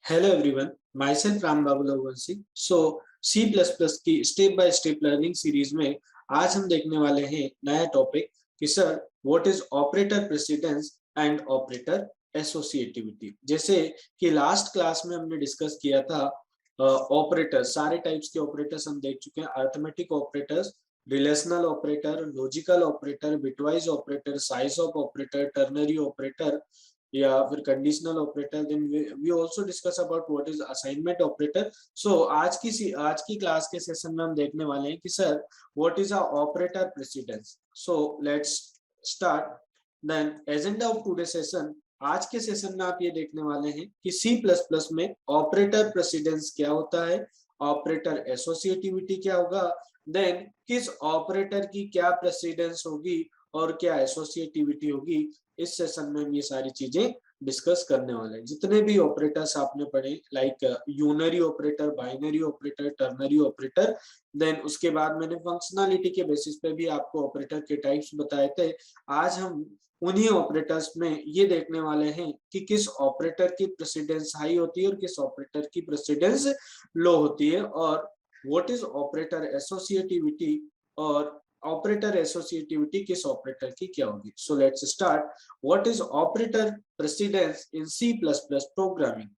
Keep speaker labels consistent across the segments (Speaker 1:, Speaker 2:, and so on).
Speaker 1: Hello everyone, myself Ram Babu Lavanshi. C plus plus की step by step learning series में आज हम देखने वाले हैं नया टॉपिक कि sir what is operator precedence and operator associativity. जैसे कि लास्ट क्लास में हमने डिस्कस किया था ऑपरेटर, सारे टाइप्स के ऑपरेटर्स हम देख चुके हैं। Arithmetic operators, relational operator, logical operator, bitwise operator, size of operator, ternary operator या फिर conditional operator. Then we also discuss about what is assignment operator. So आज की क्लास के सेशन में हम देखने वाले हैं कि sir what is a operator precedence. So let's start. Then agenda of today session, आज के सेशन में आप ये देखने वाले हैं कि सी प्लस प्लस में ऑपरेटर प्रेसिडेंस क्या होता है, ऑपरेटर एसोसिएटिविटी क्या होगा, देन किस ऑपरेटर की क्या प्रेसिडेंस होगी और क्या एसोसिएटिविटी होगी। इस सेशन में हम ये सारी चीजें डिस्कस करने वाले हैं। जितने भी ऑपरेटर्स आपने पढ़े like unary operator, binary operator, ternary operator, then उसके बाद मैंने फंक्शनलिटी के बेसिस पे भी आपको ऑपरेटर के टाइप्स बताए थे। आज हम उन्हीं ऑपरेटर्स में ये देखने वाले हैं कि किस ऑपरेटर की प्रेसिडेंस हाई होती है और किस ऑपरेटर की प्रेसिडेंस लो होती है, और व्हाट इज ऑपरेटर एसोसिएटिविटी और ऑपरेटर एसोसिएटिविटी किस ऑपरेटर की क्या होगी। So let's start. What is operator precedence in C plus plus programming.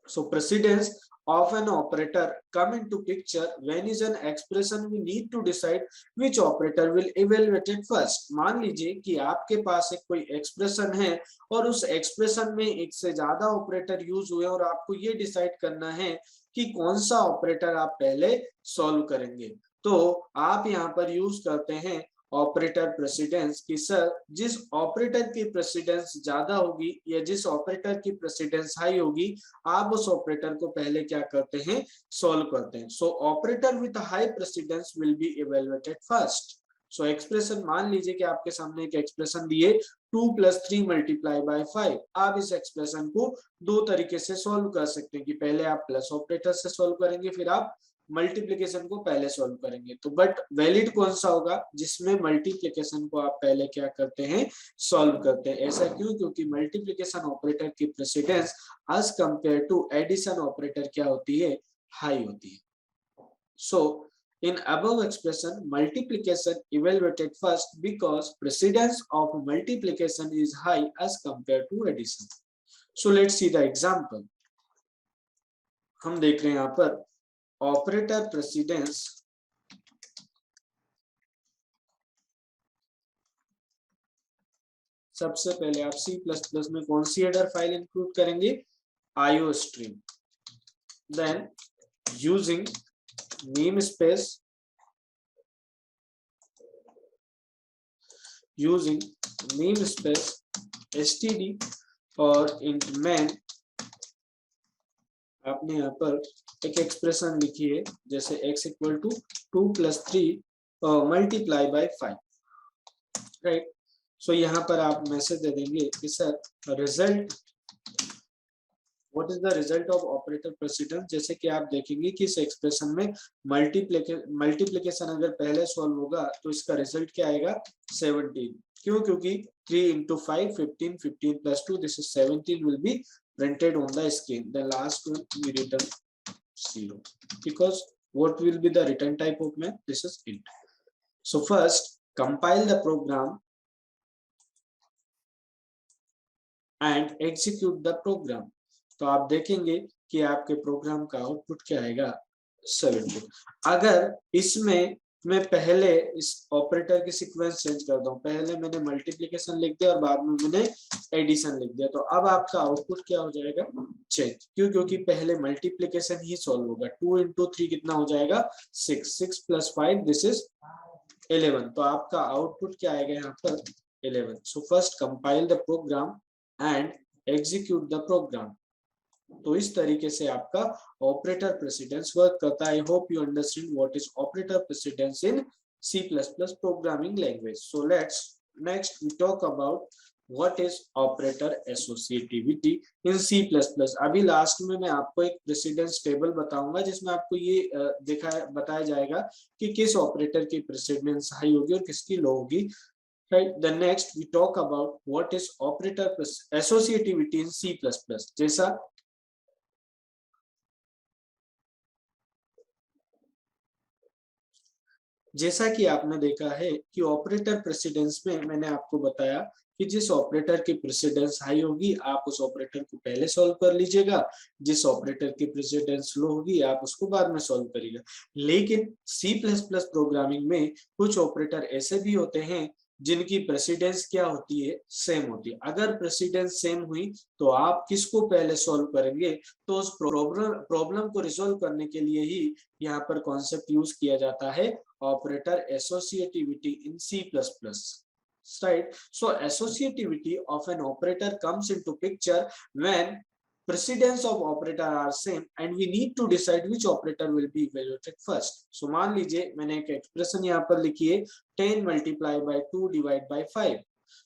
Speaker 1: So precedence of an operator come into picture when is an expression we need to decide which operator will evaluate it first। मान लीजिए कि आपके पास एक कोई expression है और उस expression में एक से ज्यादा ऑपरेटर यूज हुए और आपको ये डिसाइड करना है कि कौन सा ऑपरेटर आप पहले सॉल्व करेंगे। तो आप यहाँ पर यूज करते हैं ऑपरेटर प्रेसिडेंस की सर जिस ऑपरेटर की प्रेसिडेंस ज्यादा होगी या जिस ऑपरेटर की प्रेसिडेंस हाई होगी आप उस ऑपरेटर को पहले क्या करते हैं, सॉल्व करते हैं। So operator with high precedence will be evaluated first. So expression, मान लीजिए कि आपके सामने एक एक्सप्रेशन दिए 2 + 3 × 5। आप इस एक्सप्रेशन को दो तरीके से सॉल्व कर सकते हैं कि पहले आप प्लस ऑपरेटर से सॉल्व करेंगे, फिर आप मल्टीप्लीकेशन को पहले सॉल्व करेंगे। तो बट वैलिड कौन सा होगा, जिसमें मल्टीप्लीकेशन को आप पहले क्या करते हैं, सॉल्व करते हैं। ऐसा क्यों? क्योंकि मल्टीप्लीकेशन ऑपरेटर की precedence as compare to addition operator क्या होती है, हाई होती है। सो in above expression multiplication evaluated first because precedence of multiplication is high as compared to addition। so let's see the example। हम देख रहे हैं यहाँ पर ऑपरेटर प्रेसिडेंस सबसे पहले आप सी प्लस प्लस में कौन सी हेडर फाइल इंक्लूड करेंगे, IO stream. Then using namespace, using namespace std और int main आपने यहाँ पर एक एक्सप्रेशन लिखी है जैसे x = 2 + 3 × 5, राइट। सो यहाँ पर आप मैसेज दे देंगे कि sir result, what is the result of operator precedence. जैसे कि आप देखेंगे कि इस एक्सप्रेशन में मल्टीप्लिकेशन अगर पहले सॉल्व होगा तो इसका रिजल्ट क्या आएगा, 17। क्यों? क्योंकि 3 × 5 15, 15 + 2 this is 17 will be printed on the screen। the last one we return 0 because what will be the return type of math, this is int। so first compile the program and execute the program। तो आप देखेंगे कि आपके programme का output क्या आएगा, 17। अगर इसमें मैं पहले इस ऑपरेटर की सीक्वेंस चेंज कर दूं, पहले मैंने मल्टीप्लिकेशन लिख दिया और बाद में मैंने एडिशन लिख दिया, तो अब आपका आउटपुट क्या हो जाएगा, चेंज। क्यों? क्योंकि पहले मल्टीप्लिकेशन ही सॉल्व होगा। 2 × 3 कितना हो जाएगा, 6, 6 + 5 दिस इज 11। तो आपका आउटपुट क्या आएगा यहाँ पर, 11। So first compile the program and execute the program. तो इस तरीके से आपका ऑपरेटर प्रेसिडेंस वर्क करता है। I hope you understand what is operator precedence in C plus plus programming language. So let's next we talk about what is operator associativity in C plus plus. अभी last में मैं आपको एक precedence table बताऊंगा जिसमें आपको ये बताया जाएगा कि किस ऑपरेटर की प्रेसिडेंस हाई होगी और किसकी लो होगी, right। The next we talk about what is operator associativity in C++। जैसा जैसा कि आपने देखा है कि ऑपरेटर प्रेसिडेंस में मैंने आपको बताया कि जिस ऑपरेटर की प्रेसिडेंस हाई होगी आप उस ऑपरेटर को पहले सॉल्व कर लीजिएगा, जिस ऑपरेटर की प्रेसिडेंस लो होगी आप उसको बाद में सॉल्व करिएगा। लेकिन सी प्लस प्लस प्रोग्रामिंग में कुछ ऑपरेटर ऐसे भी होते हैं जिनकी प्रेसिडेंस क्या होती है, सेम होती है। अगर प्रेसिडेंस सेम हुई तो आप किसको पहले सॉल्व करेंगे, तो उस प्रॉब्लम को रिजोल्व करने के लिए ही यहाँ पर कॉन्सेप्ट यूज किया जाता है operator associativity in C++. Right? So associativity of an operator comes into picture when precedence of operator are same and we need to decide which operator will be evaluated first. So मान लीजिए मैंने एक expression यहाँ पर लिखी है 10 multiply by 2 divide by 5.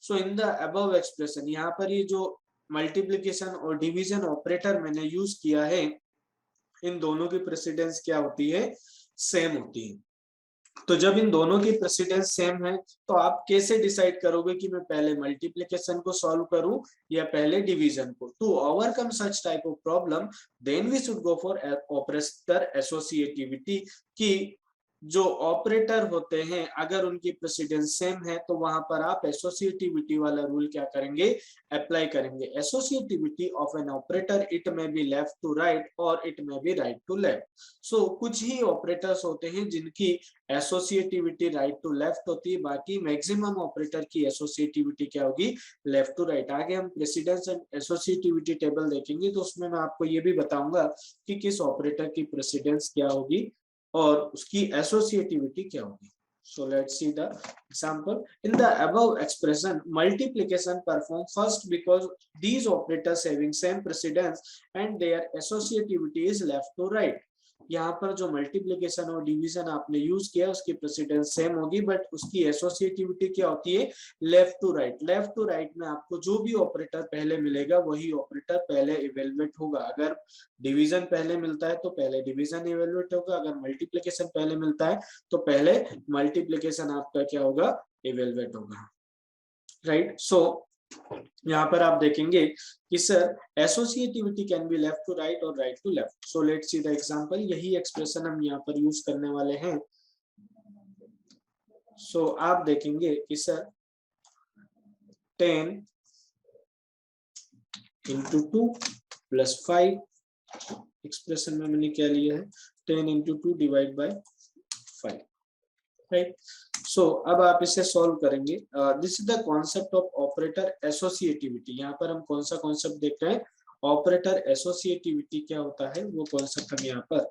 Speaker 1: So in the above expression यहाँ पर ये जो मल्टीप्लीकेशन और डिवीजन ऑपरेटर मैंने यूज किया है, इन दोनों की प्रेसिडेंस क्या होती है, सेम होती है। तो जब इन दोनों की प्रेसिडेंस सेम है तो आप कैसे डिसाइड करोगे कि मैं पहले मल्टीप्लिकेशन को सॉल्व करूं या पहले डिवीजन को। To overcome such type of problem then we should go for operator associativity की जो ऑपरेटर होते हैं अगर उनकी प्रेसिडेंस सेम है तो वहां पर आप एसोसिएटिविटी वाला रूल क्या करेंगे, अप्लाई करेंगे। Associativity of an operator, it में बी लेफ्ट टू राइट और इट में बी राइट टू लेफ्ट। सो कुछ ही ऑपरेटर्स होते हैं जिनकी एसोसिएटिविटी राइट टू लेफ्ट होती है, बाकी मैक्सिमम ऑपरेटर की एसोसिएटिविटी क्या होगी, लेफ्ट टू राइट। आगे हम प्रेसिडेंस एंड एसोसिएटिविटी टेबल देखेंगे तो उसमें मैं आपको ये भी बताऊंगा कि किस ऑपरेटर की प्रेसिडेंस क्या होगी और उसकी एसोसिएटिविटी क्या होगी। So let's see the example. In the above expression, multiplication perform first because these operators having same precedence and their associativity is left to right. यहाँ पर जो मल्टीप्लिकेशन और डिवीजन आपने यूज किया उसकी प्रेसिडेंस सेम होगी बट उसकी associativity क्या होती है, left to right. Left to right में आपको जो भी ऑपरेटर पहले मिलेगा वही ऑपरेटर पहले इवेलुएट होगा। अगर डिवीजन पहले मिलता है तो पहले डिवीजन इवेलुएट होगा, अगर मल्टीप्लिकेशन पहले मिलता है तो पहले मल्टीप्लिकेशन आपका क्या होगा, इवेलुएट होगा। राइट। सो यहाँ पर आप देखेंगे कि sir associativity can be left to right और right to left. So let's see the example. यही एक्सप्रेशन हम यहाँ पर यूज करने वाले हैं। सो आप देखेंगे कि सर 10 इंटू 2 प्लस 5, एक्सप्रेशन में मैंने क्या लिया है, 10 इंटू 2 डिवाइड बाई 5। राइट। सो अब आप इसे सॉल्व करेंगे। This is the concept of operator associativity. यहाँ पर हम कौन सा कॉन्सेप्ट देख रहे हैं, ऑपरेटर एसोसिएटिविटी क्या होता है वो कॉन्सेप्ट हम यहाँ पर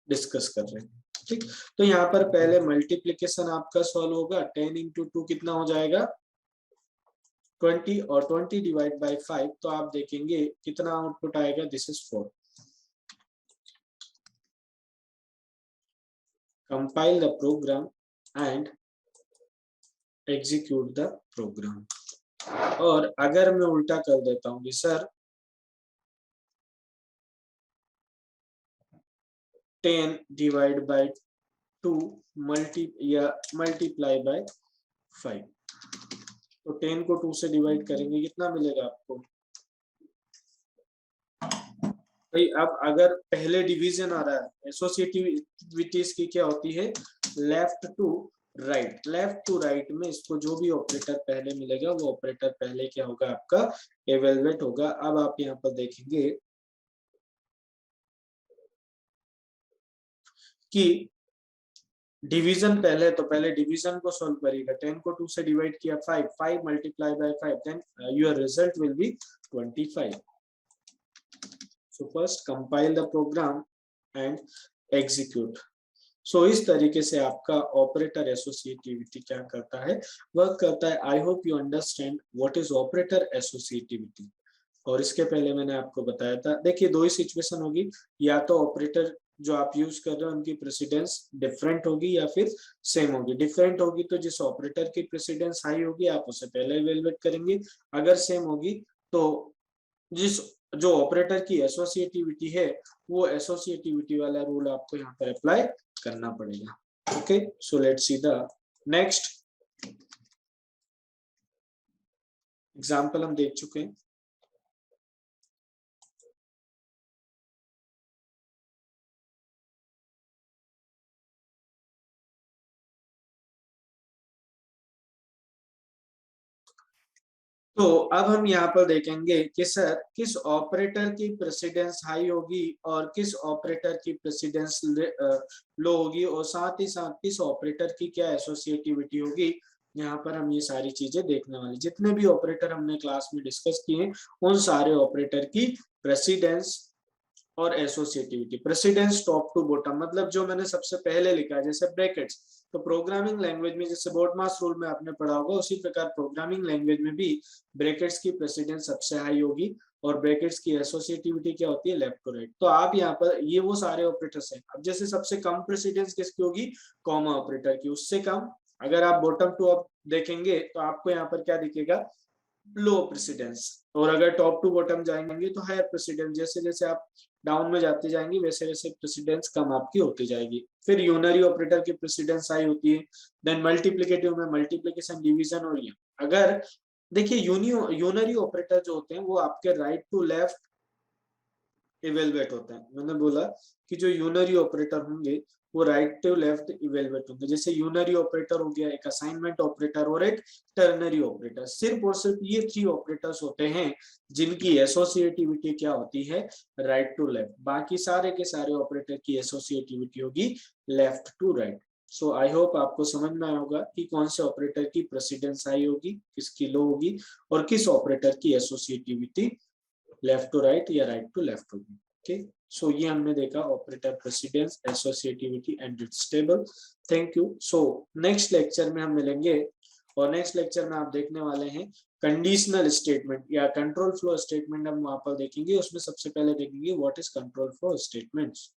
Speaker 1: डिस्कस कर रहे हैं। ठीक, तो यहाँ पर पहले मल्टीप्लिकेशन आपका सॉल्व होगा। 10 इंटू 2 कितना हो जाएगा, 20 और 20 डिवाइड बाई 5 तो आप देखेंगे कितना आउटपुट आएगा, this is 4। compile the program and execute the program। और अगर मैं उल्टा कर देता हूँ कि sir 10 divide by 2 multiply by 5, तो 10 को 2 से डिवाइड करेंगे कितना मिलेगा आपको भाई। अब अगर पहले डिवीजन आ रहा है, एसोसिएटिविटीज की क्या होती है, left to right. Left to right में इसको जो भी ऑपरेटर पहले मिलेगा वो ऑपरेटर पहले क्या होगा, आपका इवेलुएट होगा। अब आप यहाँ पर देखेंगे कि डिवीजन पहले, तो पहले डिवीजन को सॉल्व करिएगा। 10 को 2 से डिवाइड किया 5, 5 multiply by 5, then your result will be 25। So first compile the program and execute। So इस तरीके से आपका ऑपरेटर एसोसिएटिविटी क्या करता है, वर्क करता है। I hope you understand what is operator associativity. और इसके पहले मैंने आपको बताया था, देखिए दो ही सिचुएशन होगी, या तो ऑपरेटर जो आप यूज कर रहे हो उनकी प्रेसिडेंस डिफरेंट होगी या फिर सेम होगी। डिफरेंट होगी तो जिस ऑपरेटर की प्रेसिडेंस हाई होगी आप उसे पहले इवेलुएट करेंगे, अगर सेम होगी तो जिस जो ऑपरेटर की एसोसिएटिविटी है वो एसोसिएटिविटी वाला रूल आपको यहाँ पर अप्लाई करना पड़ेगा। Okay, so let's see the next example. हम देख चुके हैं। तो अब हम यहाँ पर देखेंगे कि सर किस ऑपरेटर की प्रेसिडेंस हाई होगी और किस ऑपरेटर की प्रेसिडेंस लो होगी, और साथ ही साथ किस ऑपरेटर की क्या एसोसिएटिविटी होगी। यहाँ पर हम ये सारी चीजें देखने वाले, जितने भी ऑपरेटर हमने क्लास में डिस्कस किए उन सारे ऑपरेटर की प्रेसिडेंस और associativity. Precedence top to bottom, मतलब जो मैंने सबसे पहले लिखा है जैसे ब्रैकेट्स, तो प्रोग्रामिंग लैंग्वेज में जैसे बोर्डमास रूल में आपने पढ़ा होगा उसी प्रकार प्रोग्रामिंग लैंग्वेज में भी ब्रैकेट्स की प्रेसिडेंस सबसे हाई होगी और ब्रैकेट्स की एसोसिएटिविटी क्या होती है, लेफ्ट टू राइट। तो आप यहाँ पर ये वो सारे ऑपरेटर्स हैं। अब जैसे सबसे कम प्रेसिडेंस किसकी होगी, कॉमा ऑपरेटर की, उससे कम। अगर आप बॉटम टू अप देखेंगे तो आपको यहाँ पर क्या दिखेगा, लो प्रेसिडेंस। और अगर टॉप टू बॉटम जाएंगे तो हायर प्रेसिडेंस। जैसे जैसे आप डाउन में जाते जाएंगे वैसे वैसे प्रेसिडेंस कम आपकी होती जाएगी। फिर यूनरी ऑपरेटर की प्रेसिडेंस हाई होती है। देन मल्टीप्लिकेटिव में मल्टीप्लिकेशन, डिवीजन और ये। अगर देखिए यूनरी ऑपरेटर जो होते हैं वो आपके राइट टू लेफ्ट इवेलुएट होते हैं। मैंने बोला कि जो यूनरी ऑपरेटर होंगे वो राइट टू लेफ्ट इवेलुएट होंगे। जैसे यूनरी ऑपरेटर हो गया, एक असाइनमेंट ऑपरेटर और एक टर्नरी ऑपरेटर। सिर्फ और सिर्फ ये 3 ऑपरेटर्स होते हैं जिनकी एसोसिएटिविटी क्या होती है, राइट टू लेफ्ट। बाकी सारे के सारे ऑपरेटर की एसोसिएटिविटी होगी left to right. So I hope आपको समझ में आया होगा कि कौन से ऑपरेटर की प्रेसिडेंस हाई होगी, किसकी लो होगी, और किस ऑपरेटर की एसोसिएटिविटी लेफ्ट टू राइट या राइट टू लेफ्ट होगी। ओके, सो ये हमने देखा operator precedence, associativity and it's table. Thank you. So next lecture में हम मिलेंगे और नेक्स्ट लेक्चर में आप देखने वाले हैं कंडीशनल स्टेटमेंट या कंट्रोल फ्लो स्टेटमेंट। हम वहां पर देखेंगे, उसमें सबसे पहले देखेंगे what is control flow statements.